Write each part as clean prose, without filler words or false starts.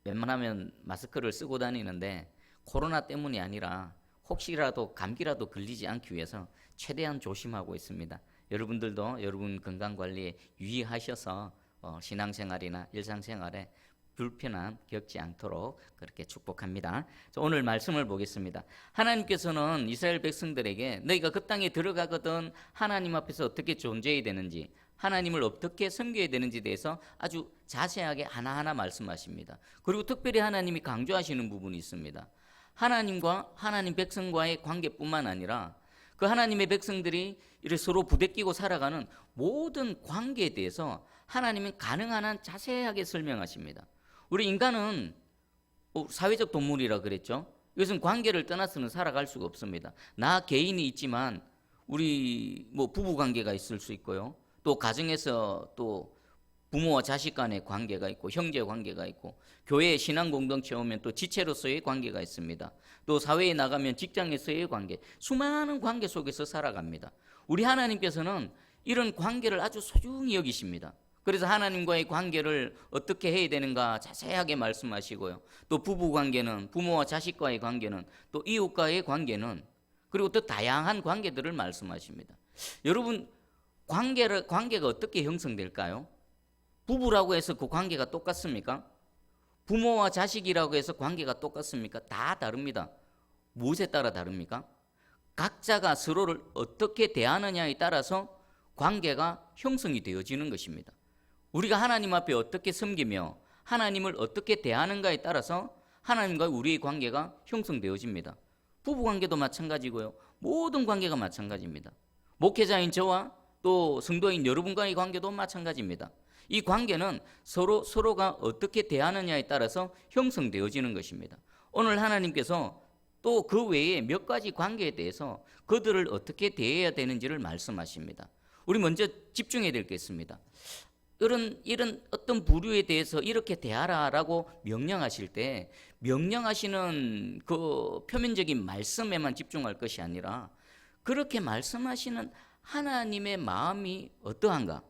웬만하면 마스크를 쓰고 다니는데 코로나 때문이 아니라 혹시라도 감기라도 걸리지 않기 위해서 최대한 조심하고 있습니다. 여러분들도 여러분 건강관리에 유의하셔서 신앙생활이나 일상생활에 불편함 겪지 않도록 그렇게 축복합니다. 자, 오늘 말씀을 보겠습니다. 하나님께서는 이스라엘 백성들에게 너희가 그 땅에 들어가거든 하나님 앞에서 어떻게 존재해야 되는지, 하나님을 어떻게 섬겨야 되는지에 대해서 아주 자세하게 하나하나 말씀하십니다. 그리고 특별히 하나님이 강조하시는 부분이 있습니다. 하나님과 하나님 백성과의 관계뿐만 아니라 그 하나님의 백성들이 이렇게 서로 부대끼고 살아가는 모든 관계에 대해서 하나님은 가능한 한 자세하게 설명하십니다. 우리 인간은 사회적 동물이라 그랬죠. 이것은 관계를 떠나서는 살아갈 수가 없습니다. 나 개인이 있지만 우리 부부 관계가 있을 수 있고요. 또 가정에서 또 부모와 자식 간의 관계가 있고 형제 관계가 있고 교회 신앙 공동체 오면 또 지체로서의 관계가 있습니다. 또 사회에 나가면 직장에서의 관계, 수많은 관계 속에서 살아갑니다. 우리 하나님께서는 이런 관계를 아주 소중히 여기십니다. 그래서 하나님과의 관계를 어떻게 해야 되는가 자세하게 말씀하시고요. 또 부부 관계는, 부모와 자식과의 관계는, 또 이웃과의 관계는, 그리고 또 다양한 관계들을 말씀하십니다. 여러분, 관계가 어떻게 형성될까요? 부부라고 해서 그 관계가 똑같습니까? 부모와 자식이라고 해서 관계가 똑같습니까? 다 다릅니다. 무엇에 따라 다릅니까? 각자가 서로를 어떻게 대하느냐에 따라서 관계가 형성이 되어지는 것입니다. 우리가 하나님 앞에 어떻게 섬기며 하나님을 어떻게 대하는가에 따라서 하나님과 우리의 관계가 형성되어집니다. 부부관계도 마찬가지고요. 모든 관계가 마찬가지입니다. 목회자인 저와 또 성도인 여러분과의 관계도 마찬가지입니다. 이 관계는 서로가 어떻게 대하느냐에 따라서 형성되어지는 것입니다. 오늘 하나님께서 또 그 외에 몇 가지 관계에 대해서 그들을 어떻게 대해야 되는지를 말씀하십니다. 우리 먼저 집중해야 될 게 있습니다. 이런 어떤 부류에 대해서 이렇게 대하라라고 명령하실 때 명령하시는 그 표면적인 말씀에만 집중할 것이 아니라 그렇게 말씀하시는 하나님의 마음이 어떠한가?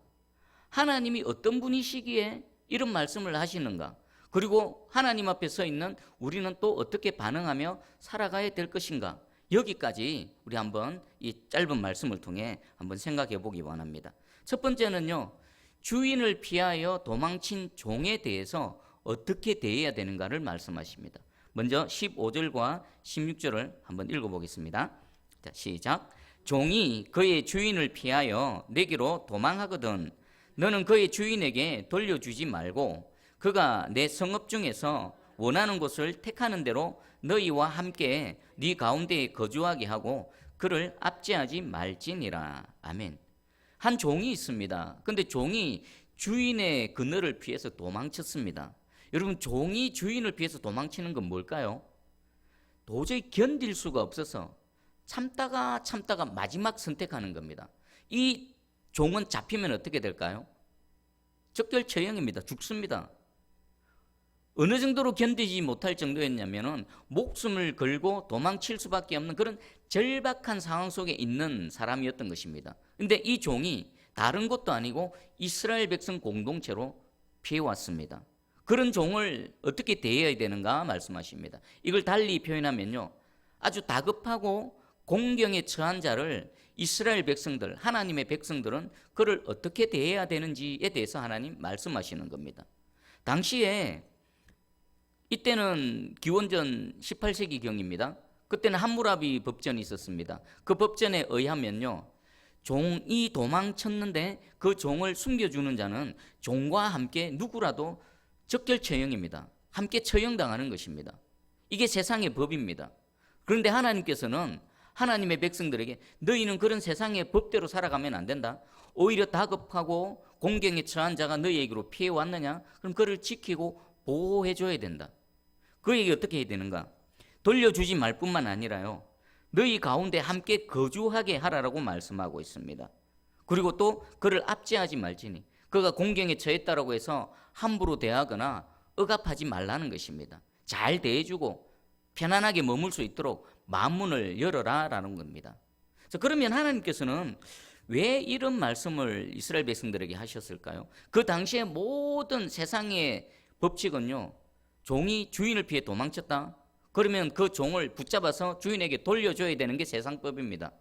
하나님이 어떤 분이시기에 이런 말씀을 하시는가? 그리고 하나님 앞에 서 있는 우리는 또 어떻게 반응하며 살아가야 될 것인가? 여기까지 우리 한번 이 짧은 말씀을 통해 한번 생각해 보기 원합니다. 첫 번째는요, 주인을 피하여 도망친 종에 대해서 어떻게 대해야 되는가를 말씀하십니다. 먼저 15절과 16절을 한번 읽어보겠습니다. 자, 시작. 종이 그의 주인을 피하여 내게로 도망하거든 너는 그의 주인에게 돌려주지 말고 그가 내 성읍 중에서 원하는 곳을 택하는 대로 너희와 함께 네 가운데에 거주하게 하고 그를 압제하지 말지니라. 아멘. 한 종이 있습니다. 근데 종이 주인의 그늘을 피해서 도망쳤습니다. 여러분, 종이 주인을 피해서 도망치는 건 뭘까요? 도저히 견딜 수가 없어서 참다가 마지막 선택하는 겁니다. 이 종은 잡히면 어떻게 될까요? 적결처형입니다. 죽습니다. 어느 정도로 견디지 못할 정도였냐면은 목숨을 걸고 도망칠 수밖에 없는 그런 절박한 상황 속에 있는 사람이었던 것입니다. 근데 이 종이 다른 것도 아니고 이스라엘 백성 공동체로 피해왔습니다. 그런 종을 어떻게 대해야 되는가 말씀하십니다. 이걸 달리 표현하면요, 아주 다급하고 공경에 처한 자를 이스라엘 백성들, 하나님의 백성들은 그를 어떻게 대해야 되는지에 대해서 하나님 말씀하시는 겁니다. 당시에 이때는 기원전 18세기경입니다. 그때는 함무라비 법전이 있었습니다. 그 법전에 의하면요, 종이 도망쳤는데 그 종을 숨겨주는 자는 종과 함께 누구라도 적결처형입니다. 함께 처형당하는 것입니다. 이게 세상의 법입니다. 그런데 하나님께서는 하나님의 백성들에게 너희는 그런 세상의 법대로 살아가면 안 된다. 오히려 다급하고 공경에 처한 자가 너희에게로 피해왔느냐? 그럼 그를 지키고 보호해줘야 된다. 그에게 어떻게 해야 되는가? 돌려주지 말 뿐만 아니라요, 너희 가운데 함께 거주하게 하라라고 말씀하고 있습니다. 그리고 또 그를 압제하지 말지니 그가 공경에 처했다라고 해서 함부로 대하거나 억압하지 말라는 것입니다. 잘 대해주고 편안하게 머물 수 있도록 마음문을 열어라라는 겁니다. 그러면 하나님께서는 왜 이런 말씀을 이스라엘 백성들에게 하셨을까요? 그 당시에 모든 세상의 법칙은요, 종이 주인을 피해 도망쳤다. 그러면 그 종을 붙잡아서 주인에게 돌려줘야 되는 게 세상법입니다.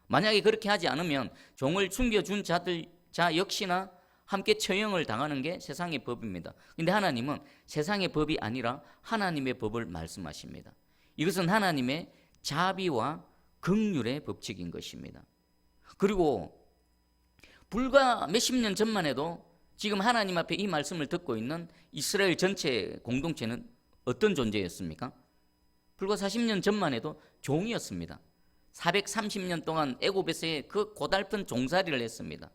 만약에 그렇게 하지 않으면 종을 숨겨준 자 역시나 함께 처형을 당하는 게 세상의 법입니다. 근데 하나님은 세상의 법이 아니라 하나님의 법을 말씀하십니다. 이것은 하나님의 자비와 긍휼의 법칙인 것입니다. 그리고 불과 몇십 년 전만 해도 지금 하나님 앞에 이 말씀을 듣고 있는 이스라엘 전체 공동체는 어떤 존재였습니까? 불과 40년 전만 해도 종이었습니다. 430년 동안 애굽에서의 그 고달픈 종살이를 했습니다.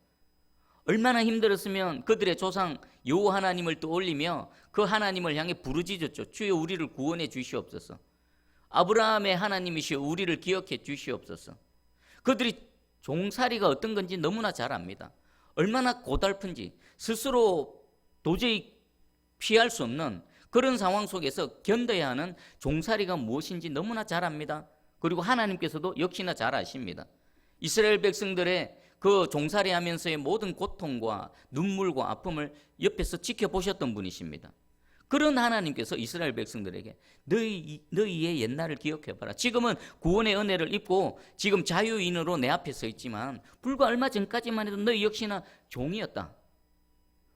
얼마나 힘들었으면 그들의 조상 여호와 하나님을 떠올리며 그 하나님을 향해 부르짖었죠. 주여 우리를 구원해 주시옵소서. 아브라함의 하나님이시여 우리를 기억해 주시옵소서. 그들이 종살이가 어떤 건지 너무나 잘 압니다. 얼마나 고달픈지 스스로 도저히 피할 수 없는 그런 상황 속에서 견뎌야 하는 종살이가 무엇인지 너무나 잘 압니다. 그리고 하나님께서도 역시나 잘 아십니다. 이스라엘 백성들의 그 종살이하면서의 모든 고통과 눈물과 아픔을 옆에서 지켜보셨던 분이십니다. 그런 하나님께서 이스라엘 백성들에게 너희의 옛날을 기억해봐라. 지금은 구원의 은혜를 입고 지금 자유인으로 내 앞에 서 있지만 불과 얼마 전까지만 해도 너희 역시나 종이었다.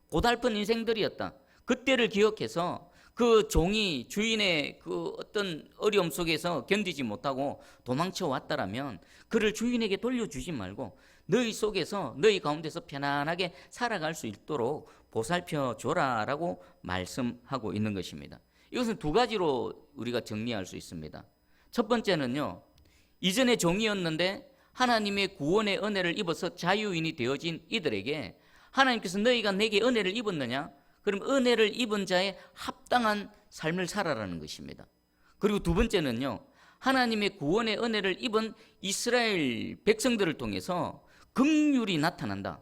고달픈 인생들이었다. 그때를 기억해서 그 종이 주인의 그 어떤 어려움 속에서 견디지 못하고 도망쳐 왔다라면 그를 주인에게 돌려주지 말고 너희 속에서 너희 가운데서 편안하게 살아갈 수 있도록 보살펴 줘라라고 말씀하고 있는 것입니다. 이것은 두 가지로 우리가 정리할 수 있습니다. 첫 번째는요, 이전에 종이었는데 하나님의 구원의 은혜를 입어서 자유인이 되어진 이들에게 하나님께서 너희가 내게 은혜를 입었느냐? 그럼 은혜를 입은 자의 합당한 삶을 살아라는 것입니다. 그리고 두 번째는요, 하나님의 구원의 은혜를 입은 이스라엘 백성들을 통해서 긍휼이 나타난다.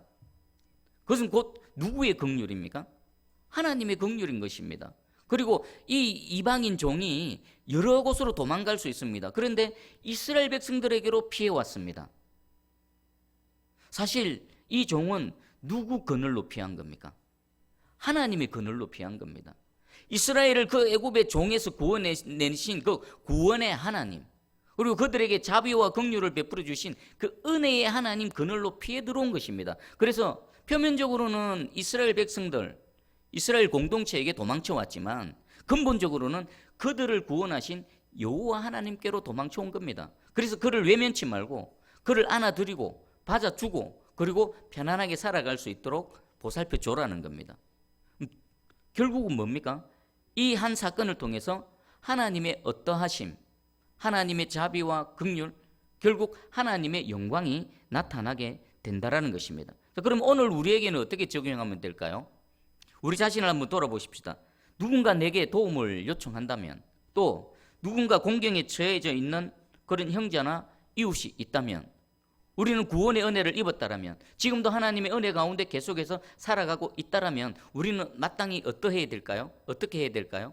그것은 곧 누구의 긍휼입니까? 하나님의 긍휼인 것입니다. 그리고 이 이방인 종이 여러 곳으로 도망갈 수 있습니다. 그런데 이스라엘 백성들에게로 피해왔습니다. 사실 이 종은 누구 그늘로 피한 겁니까? 하나님의 그늘로 피한 겁니다. 이스라엘을 그 애굽의 종에서 구원해내신 그 구원의 하나님, 그리고 그들에게 자비와 긍휼을 베풀어 주신 그 은혜의 하나님 그늘로 피해 들어온 것입니다. 그래서 표면적으로는 이스라엘 백성들, 이스라엘 공동체에게 도망쳐 왔지만 근본적으로는 그들을 구원하신 여호와 하나님께로 도망쳐 온 겁니다. 그래서 그를 외면치 말고 그를 안아드리고 받아주고 그리고 편안하게 살아갈 수 있도록 보살펴 줘라는 겁니다. 결국은 뭡니까? 이 한 사건을 통해서 하나님의 어떠하심, 하나님의 자비와 긍휼, 결국 하나님의 영광이 나타나게 된다라는 것입니다. 그럼 오늘 우리에게는 어떻게 적용하면 될까요? 우리 자신을 한번 돌아보십시다. 누군가 내게 도움을 요청한다면, 또 누군가 공경에 처해져 있는 그런 형제나 이웃이 있다면, 우리는 구원의 은혜를 입었다라면, 지금도 하나님의 은혜 가운데 계속해서 살아가고 있다라면 우리는 마땅히 어떻게 해야 될까요? 어떻게 해야 될까요?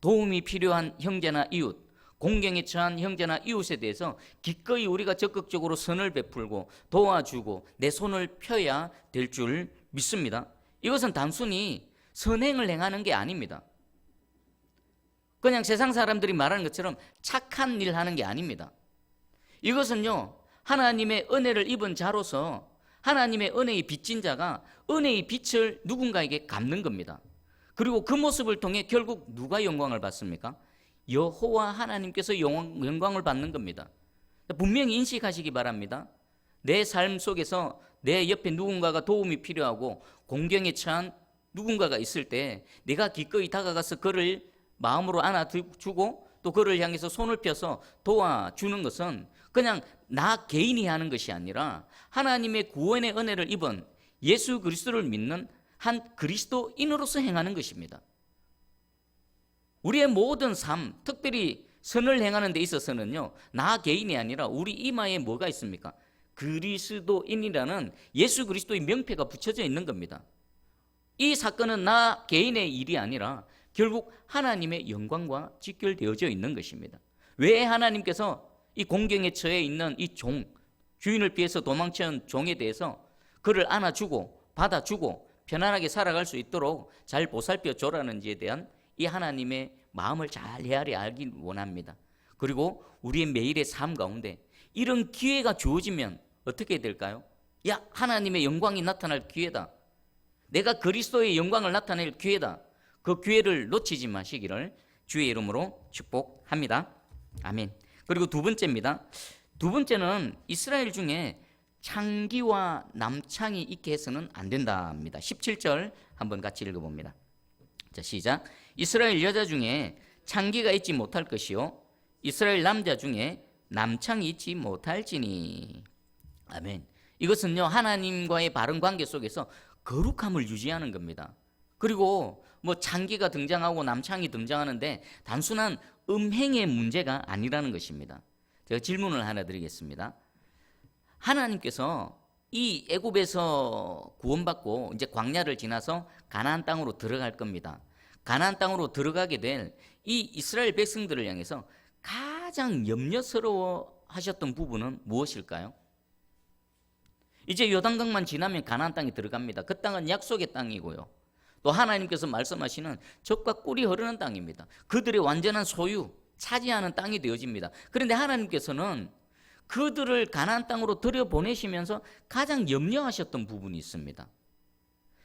도움이 필요한 형제나 이웃, 공경에 처한 형제나 이웃에 대해서 기꺼이 우리가 적극적으로 선을 베풀고 도와주고 내 손을 펴야 될 줄 믿습니다. 이것은 단순히 선행을 행하는 게 아닙니다. 그냥 세상 사람들이 말하는 것처럼 착한 일 하는 게 아닙니다. 이것은요, 하나님의 은혜를 입은 자로서 하나님의 은혜의 빚진 자가 은혜의 빛을 누군가에게 갚는 겁니다. 그리고 그 모습을 통해 결국 누가 영광을 받습니까? 여호와 하나님께서 영광을 받는 겁니다. 분명히 인식하시기 바랍니다. 내 삶 속에서 내 옆에 누군가가 도움이 필요하고 공경에 처한 누군가가 있을 때 내가 기꺼이 다가가서 그를 마음으로 안아주고 또 그를 향해서 손을 펴서 도와주는 것은 그냥 나 개인이 하는 것이 아니라 하나님의 구원의 은혜를 입은 예수 그리스도를 믿는 한 그리스도인으로서 행하는 것입니다. 우리의 모든 삶, 특별히 선을 행하는 데 있어서는요, 나 개인이 아니라 우리 이마에 뭐가 있습니까? 그리스도인이라는 예수 그리스도의 명패가 붙여져 있는 겁니다. 이 사건은 나 개인의 일이 아니라 결국 하나님의 영광과 직결되어져 있는 것입니다. 왜 하나님께서 이 공경에 처해 있는 이 종, 주인을 피해서 도망친 종에 대해서 그를 안아주고 받아주고 편안하게 살아갈 수 있도록 잘 보살펴 줘라는지에 대한 이 하나님의 마음을 잘 헤아려 알기 원합니다. 그리고 우리의 매일의 삶 가운데 이런 기회가 주어지면 어떻게 될까요? 야, 하나님의 영광이 나타날 기회다. 내가 그리스도의 영광을 나타낼 기회다. 그 기회를 놓치지 마시기를 주의 이름으로 축복합니다. 아멘. 그리고 두 번째입니다. 두 번째는 이스라엘 중에 창기와 남창이 있게 해서는 안 된답니다. 17절 한번 같이 읽어봅니다. 자, 시작. 이스라엘 여자 중에 창기가 있지 못할 것이요 이스라엘 남자 중에 남창이 있지 못할지니. 아멘. 이것은요, 하나님과의 바른 관계 속에서 거룩함을 유지하는 겁니다. 그리고 뭐 창기가 등장하고 남창이 등장하는데 단순한 음행의 문제가 아니라는 것입니다. 제가 질문을 하나 드리겠습니다. 하나님께서 이 애굽에서 구원받고 이제 광야를 지나서 가나안 땅으로 들어갈 겁니다. 가나안 땅으로 들어가게 될 이 이스라엘 백성들을 향해서 가장 염려스러워 하셨던 부분은 무엇일까요? 이제 요단강만 지나면 가나안 땅에 들어갑니다. 그 땅은 약속의 땅이고요. 또 하나님께서 말씀하시는 젖과 꿀이 흐르는 땅입니다. 그들의 완전한 소유, 차지하는 땅이 되어집니다. 그런데 하나님께서는 그들을 가나안 땅으로 들여보내시면서 가장 염려하셨던 부분이 있습니다.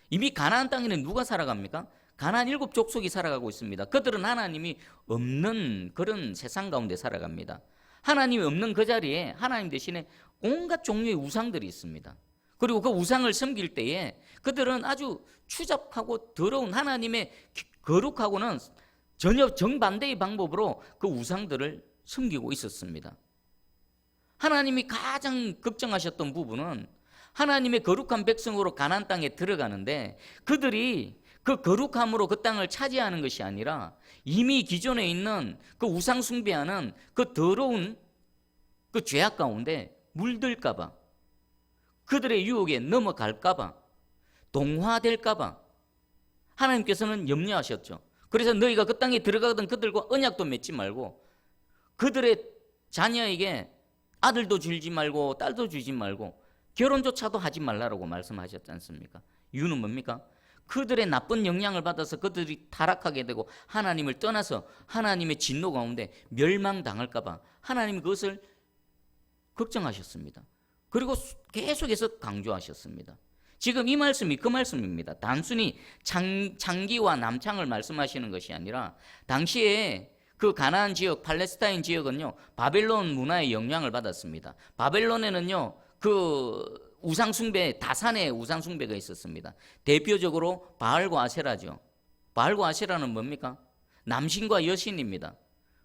이미 가나안 땅에는 누가 살아갑니까? 가나안 7 족속이 살아가고 있습니다. 그들은 하나님이 없는 그런 세상 가운데 살아갑니다. 하나님이 없는 그 자리에 하나님 대신에 온갖 종류의 우상들이 있습니다. 그리고 그 우상을 섬길 때에 그들은 아주 추잡하고 더러운 하나님의 거룩하고는 전혀 정반대의 방법으로 그 우상들을 섬기고 있었습니다. 하나님이 가장 걱정하셨던 부분은 하나님의 거룩한 백성으로 가나안 땅에 들어가는데 그들이 그 거룩함으로 그 땅을 차지하는 것이 아니라 이미 기존에 있는 그 우상 숭배하는 그 더러운 그 죄악 가운데 물들까 봐, 그들의 유혹에 넘어갈까 봐, 동화될까 봐 하나님께서는 염려하셨죠. 그래서 너희가 그 땅에 들어가던 그들과 언약도 맺지 말고 그들의 자녀에게 아들도 주지 말고 딸도 주지 말고 결혼조차도 하지 말라고 말씀하셨지 않습니까? 이유는 뭡니까? 그들의 나쁜 영향을 받아서 그들이 타락하게 되고 하나님을 떠나서 하나님의 진노 가운데 멸망당할까 봐 하나님이 그것을 걱정하셨습니다. 그리고 계속해서 강조하셨습니다. 지금 이 말씀이 그 말씀입니다. 단순히 창기와 남창을 말씀하시는 것이 아니라 당시에 그 가나안 지역, 팔레스타인 지역은요, 바벨론 문화의 영향을 받았습니다. 바벨론에는요, 그 우상숭배, 다산의 우상숭배가 있었습니다. 대표적으로 바알과 아세라죠. 바알과 아세라는 뭡니까? 남신과 여신입니다.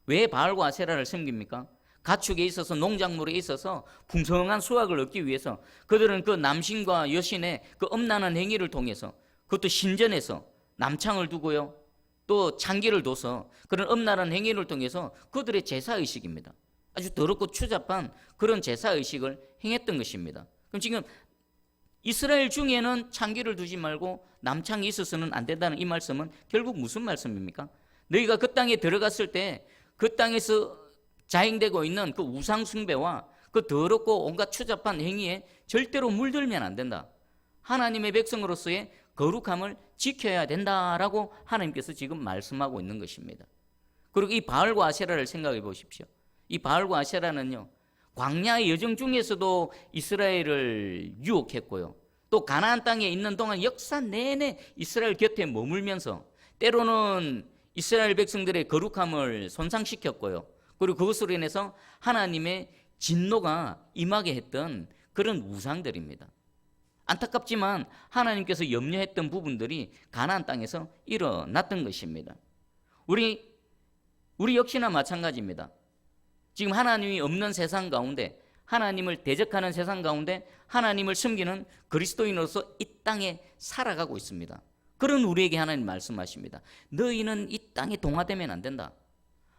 왜 바알과 아세라를 섬깁니까? 가축에 있어서 농작물에 있어서 풍성한 수확을 얻기 위해서 그들은 그 남신과 여신의 그 엄란한 행위를 통해서 그것도 신전에서 남창을 두고요. 또 창기를 둬서 그런 엄란한 행위를 통해서 그들의 제사의식입니다. 아주 더럽고 추잡한 그런 제사의식을 행했던 것입니다. 그럼 지금 이스라엘 중에는 창기를 두지 말고 남창이 있어서는 안 된다는 이 말씀은 결국 무슨 말씀입니까? 너희가 그 땅에 들어갔을 때 그 땅에서 자행되고 있는 그 우상 숭배와 그 더럽고 온갖 추잡한 행위에 절대로 물들면 안 된다. 하나님의 백성으로서의 거룩함을 지켜야 된다라고 하나님께서 지금 말씀하고 있는 것입니다. 그리고 이 바알과 아세라를 생각해 보십시오. 이 바알과 아세라는요, 광야의 여정 중에서도 이스라엘을 유혹했고요. 또 가나안 땅에 있는 동안 역사 내내 이스라엘 곁에 머물면서 때로는 이스라엘 백성들의 거룩함을 손상시켰고요. 그리고 그것으로 인해서 하나님의 진노가 임하게 했던 그런 우상들입니다. 안타깝지만 하나님께서 염려했던 부분들이 가나안 땅에서 일어났던 것입니다. 우리 역시나 마찬가지입니다. 지금 하나님이 없는 세상 가운데, 하나님을 대적하는 세상 가운데 하나님을 섬기는 그리스도인으로서 이 땅에 살아가고 있습니다. 그런 우리에게 하나님 말씀하십니다. 너희는 이 땅에 동화되면 안 된다.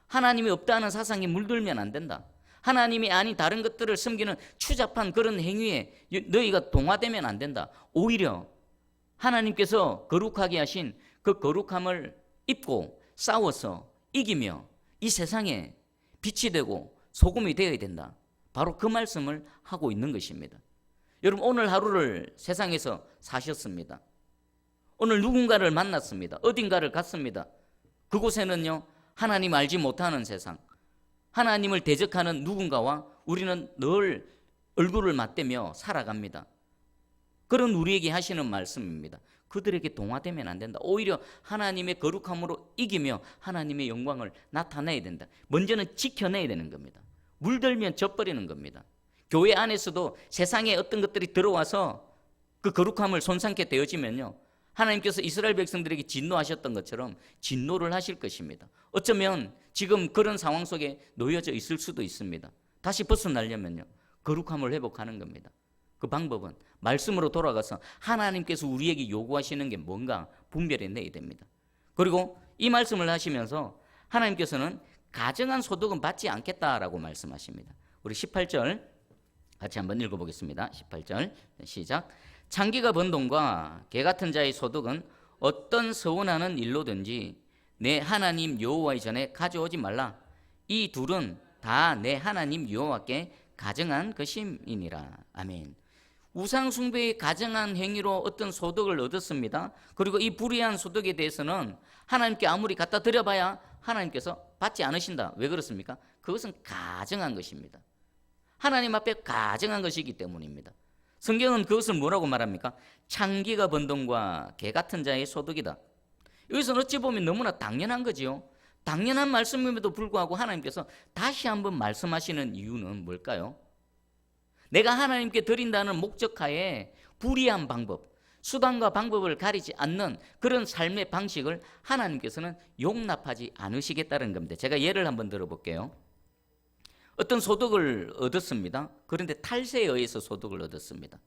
하나님이 없다는 사상에 물들면 안 된다. 하나님이 아닌 다른 것들을 섬기는 추잡한 그런 행위에 너희가 동화되면 안 된다. 오히려 하나님께서 거룩하게 하신 그 거룩함을 입고 싸워서 이기며 이 세상에 빛이 되고 소금이 되어야 된다. 바로 그 말씀을 하고 있는 것입니다. 여러분, 오늘 하루를 세상에서 사셨습니다. 오늘 누군가를 만났습니다. 어딘가를 갔습니다. 그곳에는요, 하나님 알지 못하는 세상, 하나님을 대적하는 누군가와 우리는 늘 얼굴을 맞대며 살아갑니다. 그런 우리에게 하시는 말씀입니다. 그들에게 동화되면 안 된다. 오히려 하나님의 거룩함으로 이기며 하나님의 영광을 나타내야 된다. 먼저는 지켜내야 되는 겁니다. 물들면 져버리는 겁니다. 교회 안에서도 세상에 어떤 것들이 들어와서 그 거룩함을 손상케 되어지면요, 하나님께서 이스라엘 백성들에게 진노하셨던 것처럼 진노를 하실 것입니다. 어쩌면 지금 그런 상황 속에 놓여져 있을 수도 있습니다. 다시 벗어나려면요, 거룩함을 회복하는 겁니다. 그 방법은 말씀으로 돌아가서 하나님께서 우리에게 요구하시는 게 뭔가 분별해 내야 됩니다. 그리고 이 말씀을 하시면서 하나님께서는 가정한 소득은 받지 않겠다라고 말씀하십니다. 우리 18절 같이 한번 읽어보겠습니다. 18절 시작. 창기가 번 돈과 개 같은 자의 소득은 어떤 서운하는 일로든지 내 하나님 여호와의 전에 가져오지 말라. 이 둘은 다 내 하나님 여호와께 가정한 것임이니라. 아멘. 우상 숭배의 가정한 행위로 어떤 소득을 얻었습니다. 그리고 이 불의한 소득에 대해서는 하나님께 아무리 갖다 드려봐야 하나님께서 받지 않으신다. 왜 그렇습니까? 그것은 가정한 것입니다. 하나님 앞에 가정한 것이기 때문입니다. 성경은 그것을 뭐라고 말합니까? 창기가 번 돈과 개 같은 자의 소득이다. 여기서 어찌 보면 너무나 당연한 거지요. 당연한 말씀임에도 불구하고 하나님께서 다시 한번 말씀하시는 이유는 뭘까요? 내가 하나님께 드린다는 목적하에 불의한 방법, 수단과 방법을 가리지 않는 그런 삶의 방식을 하나님께서는 용납하지 않으시겠다는 겁니다. 제가 예를 한번 들어볼게요. 어떤 소득을 얻었습니다. 그런데 탈세에 의해서 소득을 얻었습니다.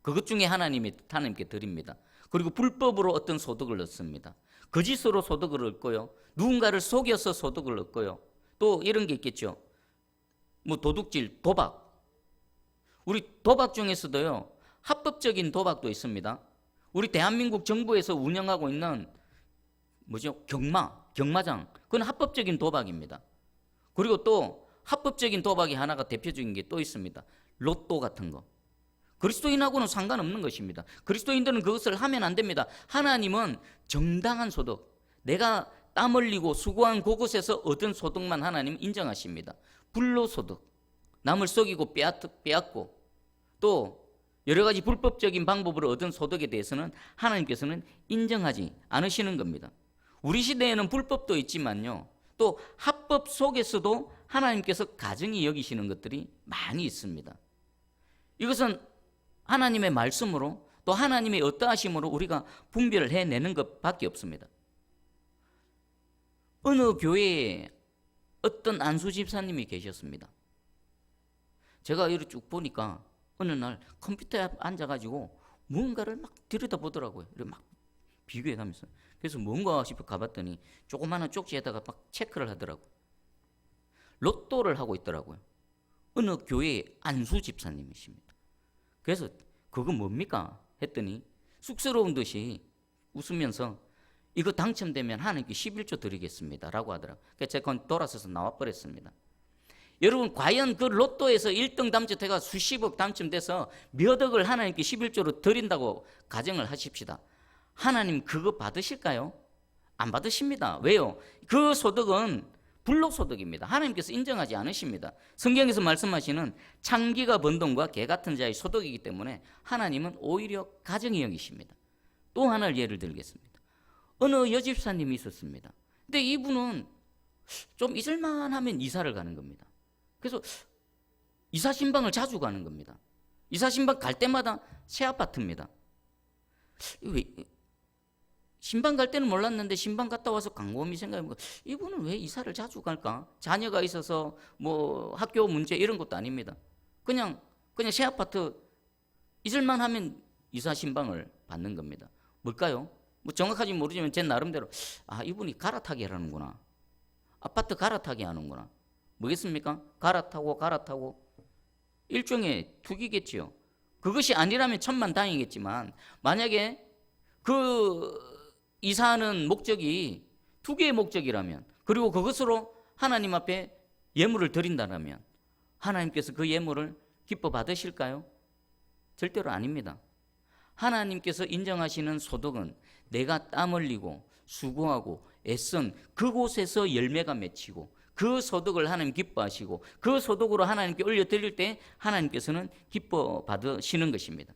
그것 중에 하나님께 드립니다. 그리고 불법으로 어떤 소득을 얻습니다. 거짓으로 소득을 얻고요. 누군가를 속여서 소득을 얻고요. 또 이런 게 있겠죠. 뭐 도둑질, 도박. 우리 도박 중에서도요, 합법적인 도박도 있습니다. 우리 대한민국 정부에서 운영하고 있는 경마장. 그건 합법적인 도박입니다. 그리고 또 합법적인 도박이 하나가 대표적인 게 또 있습니다. 로또 같은 거. 그리스도인하고는 상관없는 것입니다. 그리스도인들은 그것을 하면 안 됩니다. 하나님은 정당한 소득, 내가 땀 흘리고 수고한 그곳에서 얻은 소득만 하나님 인정하십니다. 불로소득, 남을 속이고 빼앗고 또 여러 가지 불법적인 방법으로 얻은 소득에 대해서는 하나님께서는 인정하지 않으시는 겁니다. 우리 시대에는 불법도 있지만요, 또 합법 속에서도 하나님께서 가정이 여기시는 것들이 많이 있습니다. 이것은 하나님의 말씀으로 또 하나님의 어떠하심으로 우리가 분별을 해내는 것밖에 없습니다. 어느 교회에 어떤 안수 집사님이 계셨습니다. 제가 이렇게 쭉 보니까 어느 날 컴퓨터에 앉아가지고 무언가를 막 들여다보더라고요. 막 비교해가면서. 그래서 뭔가 싶어 가봤더니 조그마한 쪽지에다가 막 체크를 하더라고요. 로또를 하고 있더라고요. 어느 교회의 안수 집사님이십니다. 그래서 그거 뭡니까? 했더니 쑥스러운 듯이 웃으면서 이거 당첨되면 하나님께 11조 드리겠습니다 라고 하더라고요. 그래서 제가 돌아서서 나와버렸습니다. 여러분, 과연 그 로또에서 1등 당첨돼가 수십억 당첨돼서 몇 억을 하나님께 11조로 드린다고 가정을 하십시다. 하나님 그거 받으실까요? 안 받으십니다. 왜요? 그 소득은 불로소득입니다. 하나님께서 인정하지 않으십니다. 성경에서 말씀하시는 창기가 번 돈과 개 같은 자의 소득이기 때문에 하나님은 오히려 가정이 여기십니다. 또 하나를 예를 들겠습니다. 어느 여집사님이 있었습니다. 근데 이분은 좀 잊을만 하면 이사를 가는 겁니다. 그래서 이사 신방을 자주 가는 겁니다. 이사 신방 갈 때마다 새 아파트입니다. 왜 신방 갈 때는 몰랐는데 신방 갔다 와서 곰곰이 생각해보면 이분은 왜 이사를 자주 갈까? 자녀가 있어서 뭐 학교 문제 이런 것도 아닙니다. 그냥 새 아파트 잊을만 하면 이사 신방을 받는 겁니다. 뭘까요? 뭐 정확하지 모르지만 제 나름대로 이분이 갈아타기 하는구나. 아파트 갈아타기 하는구나. 뭐겠습니까? 갈아타고 일종의 투기겠지요. 그것이 아니라면 천만다행이겠지만 만약에 그 이사하는 목적이 투기의 목적이라면, 그리고 그것으로 하나님 앞에 예물을 드린다면 하나님께서 그 예물을 기뻐 받으실까요? 절대로 아닙니다. 하나님께서 인정하시는 소득은 내가 땀 흘리고 수고하고 애쓴 그곳에서 열매가 맺히고 그 소득을 하나님 기뻐하시고 그 소득으로 하나님께 올려드릴 때 하나님께서는 기뻐 받으시는 것입니다.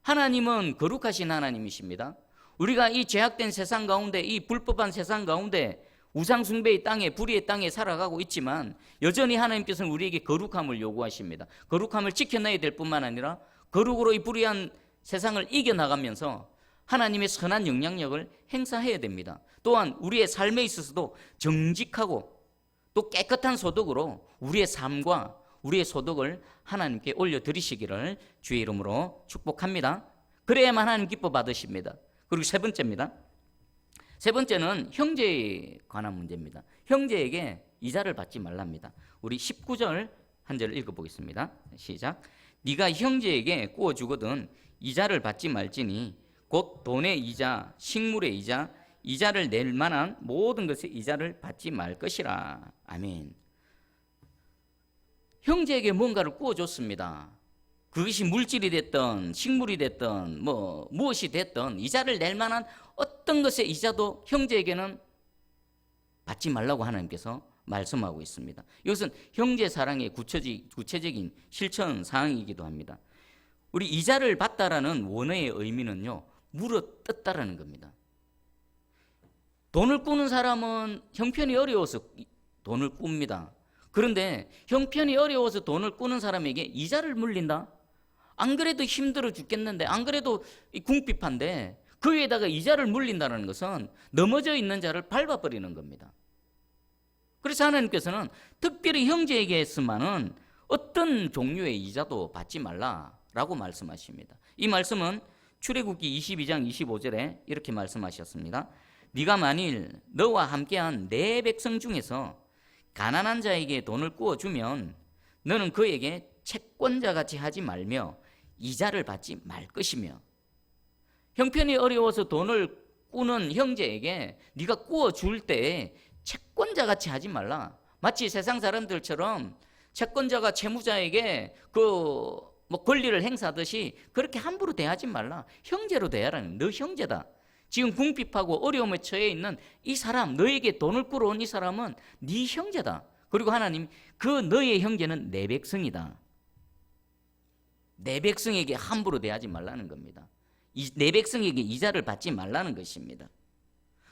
하나님은 거룩하신 하나님이십니다. 우리가 이 죄악된 세상 가운데, 이 불법한 세상 가운데 우상숭배의 땅에, 불의의 땅에 살아가고 있지만 여전히 하나님께서는 우리에게 거룩함을 요구하십니다. 거룩함을 지켜내야 될 뿐만 아니라 거룩으로 이 불의한 세상을 이겨나가면서 하나님의 선한 영향력을 행사해야 됩니다. 또한 우리의 삶에 있어서도 정직하고 또 깨끗한 소득으로 우리의 삶과 우리의 소득을 하나님께 올려드리시기를 주의 이름으로 축복합니다. 그래야만 하나님 기뻐 받으십니다. 그리고 세 번째입니다. 세 번째는 형제에 관한 문제입니다. 형제에게 이자를 받지 말랍니다. 우리 19절 한 절을 읽어보겠습니다. 시작. 네가 형제에게 꾸어주거든 이자를 받지 말지니 곧 돈의 이자, 식물의 이자, 이자를 낼 만한 모든 것의 이자를 받지 말 것이라. 아멘. 형제에게 뭔가를 꾸어줬습니다. 그것이 물질이 됐든 식물이 됐든 무엇이 됐든 이자를 낼 만한 어떤 것의 이자도 형제에게는 받지 말라고 하나님께서 말씀하고 있습니다. 이것은 형제 사랑의 구체적인 실천 사항이기도 합니다. 우리 이자를 받다라는 원어의 의미는요, 물어뜯다라는 겁니다. 돈을 꾸는 사람은 형편이 어려워서 돈을 꿉니다. 그런데 형편이 어려워서 돈을 꾸는 사람에게 이자를 물린다? 안 그래도 힘들어 죽겠는데, 안 그래도 궁핍한데 그 위에다가 이자를 물린다는 것은 넘어져 있는 자를 밟아버리는 겁니다. 그래서 하나님께서는 특별히 형제에게 했으면은 어떤 종류의 이자도 받지 말라라고 말씀하십니다. 이 말씀은 출애굽기 22장 25절에 이렇게 말씀하셨습니다. 네가 만일 너와 함께한 내 백성 중에서 가난한 자에게 돈을 꾸어주면 너는 그에게 채권자같이 하지 말며 이자를 받지 말 것이며, 형편이 어려워서 돈을 꾸는 형제에게 네가 꾸어줄 때 채권자같이 하지 말라. 마치 세상 사람들처럼 채권자가 채무자에게 권리를 행사하듯이 그렇게 함부로 대하지 말라. 형제로 대하라는, 너 형제다. 지금 궁핍하고 어려움에 처해 있는 이 사람, 너에게 돈을 꾸러온 이 사람은 네 형제다. 그리고 하나님, 그 너의 형제는 내 백성이다. 내 백성에게 함부로 대하지 말라는 겁니다. 내 백성에게 이자를 받지 말라는 것입니다.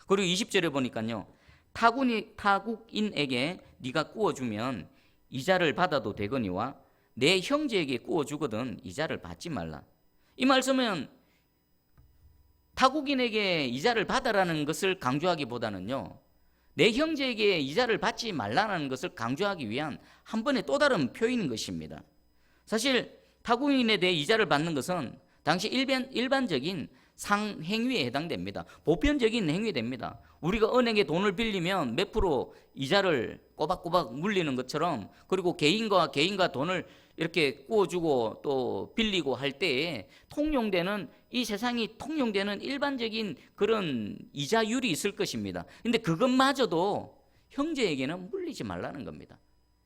그리고 20절에 보니까요, 타국인에게 네가 꾸어주면 이자를 받아도 되거니와 내 형제에게 꾸어주거든 이자를 받지 말라. 이 말씀은 타국인에게 이자를 받아라는 것을 강조하기보다는요, 내 형제에게 이자를 받지 말라는 것을 강조하기 위한 한 번의 또 다른 표현인 것입니다. 사실 타국인에 대해 이자를 받는 것은 당시 일반적인 상행위에 해당됩니다. 보편적인 행위됩니다. 우리가 은행에 돈을 빌리면 몇 프로 이자를 꼬박꼬박 물리는 것처럼, 그리고 개인과 돈을 이렇게 꾸어주고 또 빌리고 할 때에 통용되는, 이 세상이 통용되는 일반적인 그런 이자율이 있을 것입니다. 근데 그것마저도 형제에게는 물리지 말라는 겁니다.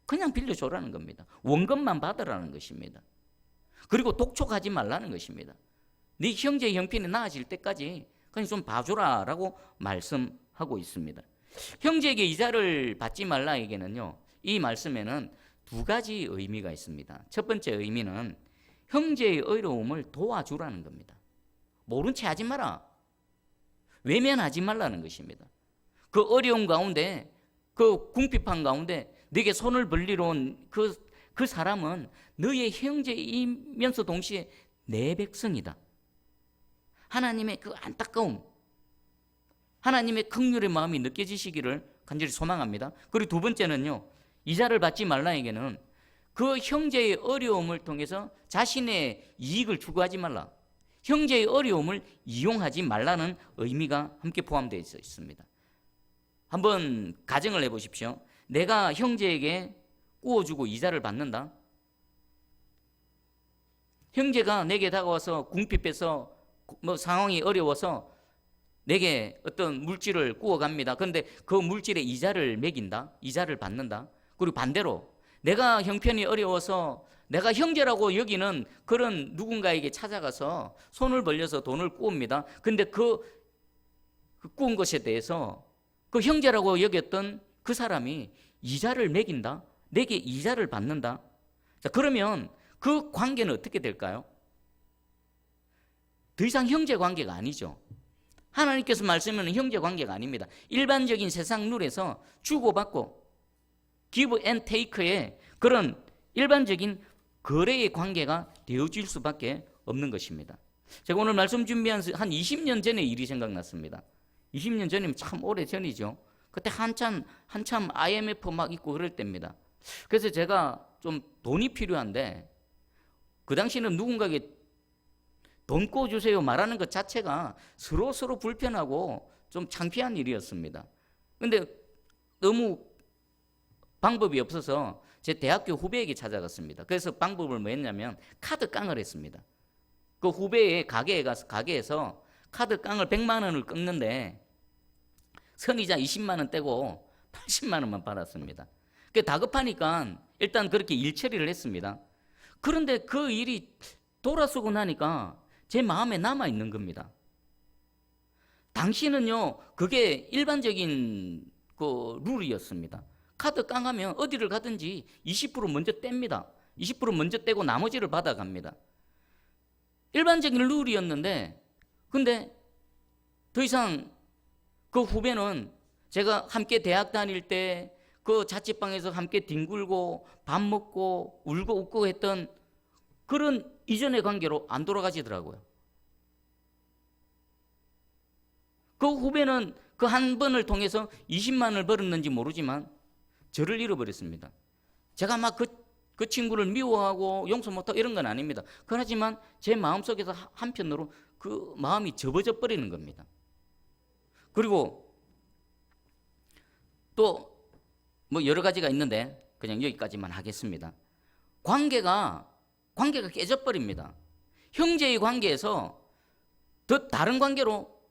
그냥 빌려줘라는 겁니다. 원금만 받으라는 것입니다. 그리고 독촉하지 말라는 것입니다. 네 형제의 형편이 나아질 때까지 그냥 좀 봐주라라고 말씀하고 있습니다. 형제에게 이자를 받지 말라에게는요, 이 말씀에는 두 가지 의미가 있습니다. 첫 번째 의미는 형제의 어려움을 도와주라는 겁니다. 모른 채 하지 마라. 외면하지 말라는 것입니다. 그 어려움 가운데, 그 궁핍한 가운데 네게 손을 벌리러 온 그 사람은 너의 형제이면서 동시에 내 백성이다. 하나님의 그 안타까움, 하나님의 긍휼의 마음이 느껴지시기를 간절히 소망합니다. 그리고 두 번째는요, 이자를 받지 말라에게는 그 형제의 어려움을 통해서 자신의 이익을 추구하지 말라, 형제의 어려움을 이용하지 말라는 의미가 함께 포함되어 있습니다. 한번 가정을 해보십시오. 내가 형제에게 꾸어주고 이자를 받는다. 형제가 내게 다가와서 궁핍해서 상황이 어려워서 내게 어떤 물질을 꾸어갑니다. 그런데 그 물질에 이자를 매긴다, 이자를 받는다. 그리고 반대로 내가 형편이 어려워서 내가 형제라고 여기는 그런 누군가에게 찾아가서 손을 벌려서 돈을 꾸옵니다. 근데 그 꾸은 것에 대해서 그 형제라고 여겼던 그 사람이 이자를 매긴다? 내게 이자를 받는다? 자, 그러면 그 관계는 어떻게 될까요? 더 이상 형제 관계가 아니죠. 하나님께서 말씀하는 형제 관계가 아닙니다. 일반적인 세상 룰에서 주고받고 give and take의 그런 일반적인 거래의 관계가 되어질 수밖에 없는 것입니다. 제가 오늘 말씀 준비하면서 한 20년 전의 일이 생각났습니다. 20년 전이면 참 오래 전이죠. 그때 한참 IMF 막 있고 그럴 때입니다. 그래서 제가 좀 돈이 필요한데 그 당시는 누군가에게 돈 꿔주세요 말하는 것 자체가 서로 불편하고 좀 창피한 일이었습니다. 근데 너무 방법이 없어서 제 대학교 후배에게 찾아갔습니다. 그래서 방법을 뭐 했냐면 카드 깡을 했습니다. 그 후배의 가게에서 카드 깡을 100만 원을 끊는데 선이자 20만 원 떼고 80만 원만 받았습니다. 다급하니까 일단 그렇게 일 처리를 했습니다. 그런데 그 일이 돌아서고 나니까 제 마음에 남아있는 겁니다. 당시는요, 그게 일반적인 그 룰이었습니다. 카드 깡하면 어디를 가든지 20% 먼저 뗍니다. 20% 먼저 떼고 나머지를 받아갑니다. 일반적인 룰이었는데, 근데 더 이상 그 후배는 제가 함께 대학 다닐 때 그 자취방에서 함께 뒹굴고 밥 먹고 울고 웃고 했던 그런 이전의 관계로 안 돌아가시더라고요. 그 후배는 그 한 번을 통해서 20만 원을 벌었는지 모르지만 저를 잃어버렸습니다. 제가 막 그 친구를 미워하고 용서 못하고 이런 건 아닙니다. 그렇지만 제 마음속에서 한편으로 그 마음이 접어져 버리는 겁니다. 그리고 또 뭐 여러 가지가 있는데 그냥 여기까지만 하겠습니다. 관계가 깨져버립니다. 형제의 관계에서 더 다른 관계로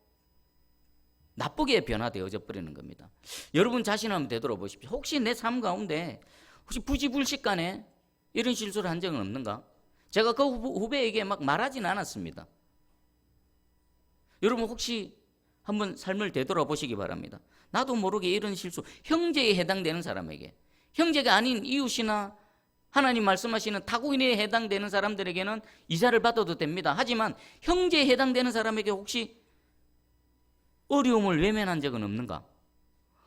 나쁘게 변화되어져 버리는 겁니다. 여러분 자신 한번 되돌아보십시오. 혹시 내 삶 가운데 혹시 부지불식간에 이런 실수를 한 적은 없는가? 제가 그 후배에게 막 말하진 않았습니다. 여러분 혹시 한번 삶을 되돌아보시기 바랍니다. 나도 모르게 이런 실수, 형제에 해당되는 사람에게, 형제가 아닌 이웃이나 하나님 말씀하시는 타국인에 해당되는 사람들에게는 이자를 받아도 됩니다. 하지만 형제에 해당되는 사람에게 혹시 어려움을 외면한 적은 없는가?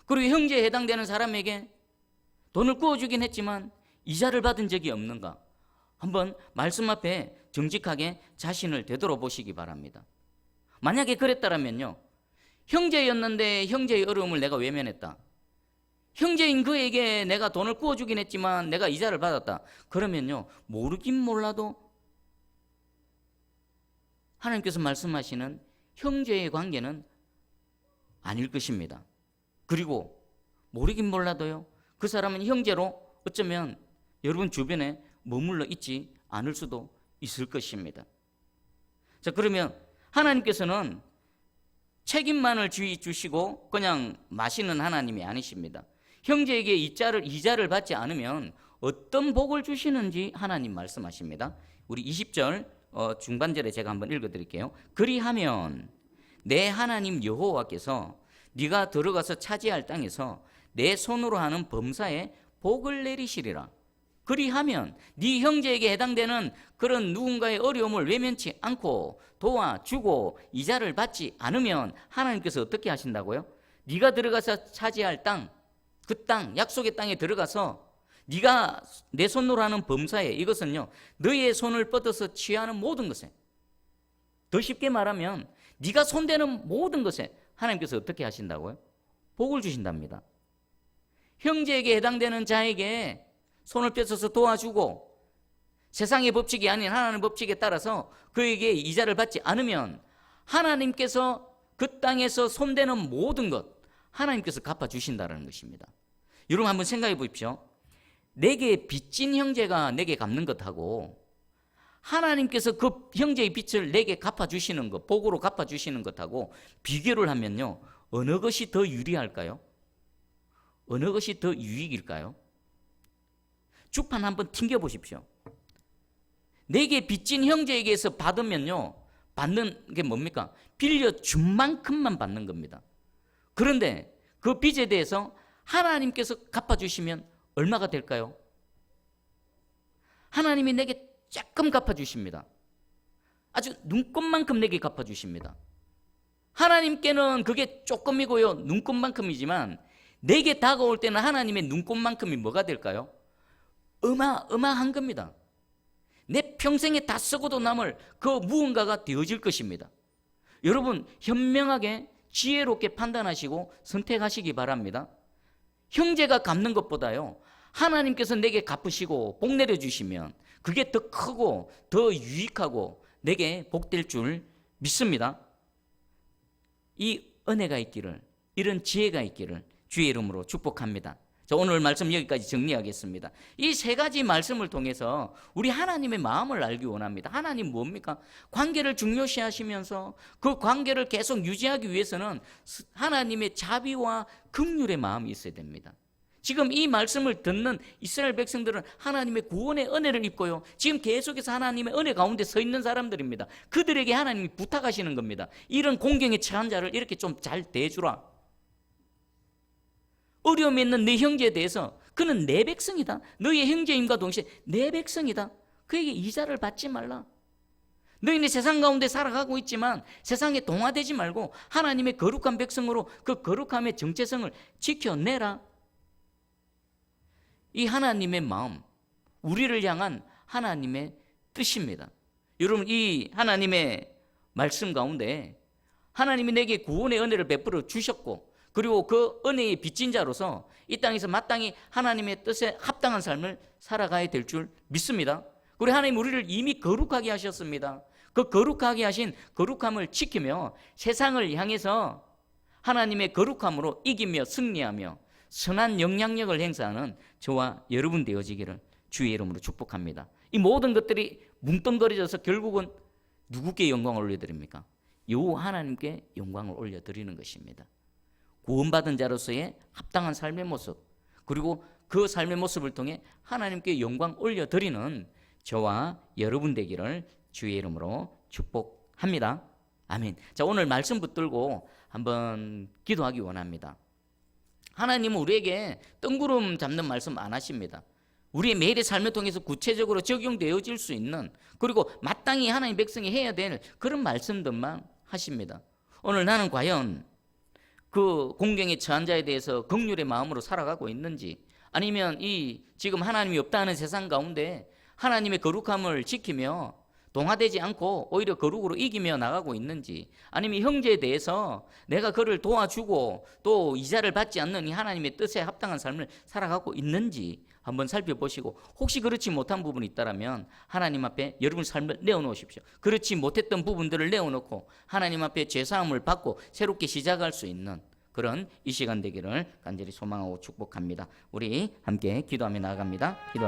그리고 형제에 해당되는 사람에게 돈을 구워주긴 했지만 이자를 받은 적이 없는가? 한번 말씀 앞에 정직하게 자신을 되돌아보시기 바랍니다. 만약에 그랬다면요, 형제였는데 형제의 어려움을 내가 외면했다. 형제인 그에게 내가 돈을 구워주긴 했지만 내가 이자를 받았다. 그러면요, 모르긴 몰라도 하나님께서 말씀하시는 형제의 관계는 아닐 것입니다. 그리고 모르긴 몰라도요, 그 사람은 형제로 어쩌면 여러분 주변에 머물러 있지 않을 수도 있을 것입니다. 자, 그러면 하나님께서는 책임만을 주시고 그냥 마시는 하나님이 아니십니다. 형제에게 이자를 받지 않으면 어떤 복을 주시는지 하나님 말씀하십니다. 우리 20절 중반절에 제가 한번 읽어드릴게요. 그리하면 내 하나님 여호와께서 네가 들어가서 차지할 땅에서 내 손으로 하는 범사에 복을 내리시리라. 그리하면 네 형제에게 해당되는 그런 누군가의 어려움을 외면치 않고 도와주고 이자를 받지 않으면 하나님께서 어떻게 하신다고요? 네가 들어가서 차지할 땅, 그 땅, 약속의 땅에 들어가서 네가 내 손으로 하는 범사에, 이것은요, 너의 손을 뻗어서 취하는 모든 것에, 더 쉽게 말하면 네가 손대는 모든 것에 하나님께서 어떻게 하신다고요? 복을 주신답니다. 형제에게 해당되는 자에게 손을 펴서 도와주고 세상의 법칙이 아닌 하나님의 법칙에 따라서 그에게 이자를 받지 않으면 하나님께서 그 땅에서 손대는 모든 것 하나님께서 갚아주신다는 것입니다. 여러분 한번 생각해 보십시오. 내게 빚진 형제가 내게 갚는 것하고 하나님께서 그 형제의 빚을 내게 갚아주시는 것, 복으로 갚아주시는 것하고 비교를 하면요, 어느 것이 더 유리할까요? 어느 것이 더 유익일까요? 주판 한번 튕겨보십시오. 내게 빚진 형제에게서 받으면요, 받는 게 뭡니까? 빌려준 만큼만 받는 겁니다. 그런데 그 빚에 대해서 하나님께서 갚아주시면 얼마가 될까요? 하나님이 내게 조금 갚아주십니다. 아주 눈곱만큼 내게 갚아주십니다. 하나님께는 그게 조금이고요, 눈곱만큼이지만 내게 다가올 때는 하나님의 눈곱만큼이 뭐가 될까요? 어마어마한 겁니다. 내 평생에 다 쓰고도 남을 그 무언가가 되어질 것입니다. 여러분, 현명하게 지혜롭게 판단하시고 선택하시기 바랍니다. 형제가 갚는 것보다요, 하나님께서 내게 갚으시고 복 내려주시면 그게 더 크고 더 유익하고 내게 복될 줄 믿습니다. 이 은혜가 있기를, 이런 지혜가 있기를 주의 이름으로 축복합니다. 자, 오늘 말씀 여기까지 정리하겠습니다. 이 세 가지 말씀을 통해서 우리 하나님의 마음을 알기 원합니다. 하나님 뭡니까? 관계를 중요시하시면서 그 관계를 계속 유지하기 위해서는 하나님의 자비와 긍휼의 마음이 있어야 됩니다. 지금 이 말씀을 듣는 이스라엘 백성들은 하나님의 구원의 은혜를 입고요, 지금 계속해서 하나님의 은혜 가운데 서 있는 사람들입니다. 그들에게 하나님이 부탁하시는 겁니다. 이런 공경에 처한 자를 이렇게 좀 잘 대주라. 어려움에 있는 네 형제에 대해서 그는 내 백성이다, 너의 형제임과 동시에 내 백성이다, 그에게 이자를 받지 말라. 너희는 세상 가운데 살아가고 있지만 세상에 동화되지 말고 하나님의 거룩한 백성으로 그 거룩함의 정체성을 지켜내라. 이 하나님의 마음, 우리를 향한 하나님의 뜻입니다. 여러분, 이 하나님의 말씀 가운데 하나님이 내게 구원의 은혜를 베풀어 주셨고, 그리고 그 은혜의 빚진 자로서 이 땅에서 마땅히 하나님의 뜻에 합당한 삶을 살아가야 될 줄 믿습니다. 그리고 하나님 우리를 이미 거룩하게 하셨습니다. 그 거룩하게 하신 거룩함을 지키며 세상을 향해서 하나님의 거룩함으로 이기며 승리하며 선한 영향력을 행사하는 저와 여러분 되어지기를 주의 이름으로 축복합니다. 이 모든 것들이 뭉뚱거려져서 결국은 누구께 영광을 올려드립니까? 여호와 하나님께 영광을 올려드리는 것입니다. 구원받은 자로서의 합당한 삶의 모습, 그리고 그 삶의 모습을 통해 하나님께 영광 올려드리는 저와 여러분 되기를 주의 이름으로 축복합니다. 아멘. 자, 오늘 말씀 붙들고 한번 기도하기 원합니다. 하나님은 우리에게 뜬구름 잡는 말씀 안 하십니다. 우리의 매일의 삶을 통해서 구체적으로 적용되어질 수 있는, 그리고 마땅히 하나님 백성이 해야 될 그런 말씀들만 하십니다. 오늘 나는 과연 그 공경에 처한 자에 대해서 긍휼의 마음으로 살아가고 있는지, 아니면 이 지금 하나님이 없다는 세상 가운데 하나님의 거룩함을 지키며 동화되지 않고 오히려 거룩으로 이기며 나가고 있는지, 아니면 형제에 대해서 내가 그를 도와주고 또 이자를 받지 않는 이 하나님의 뜻에 합당한 삶을 살아가고 있는지 한번 살펴보시고, 혹시 그렇지 못한 부분이 있다면 하나님 앞에 여러분 삶을 내어놓으십시오. 그렇지 못했던 부분들을 내어놓고 하나님 앞에 죄사함을 받고 새롭게 시작할 수 있는 그런 이 시간 되기를 간절히 소망하고 축복합니다. 우리 함께 기도하며 나아갑니다.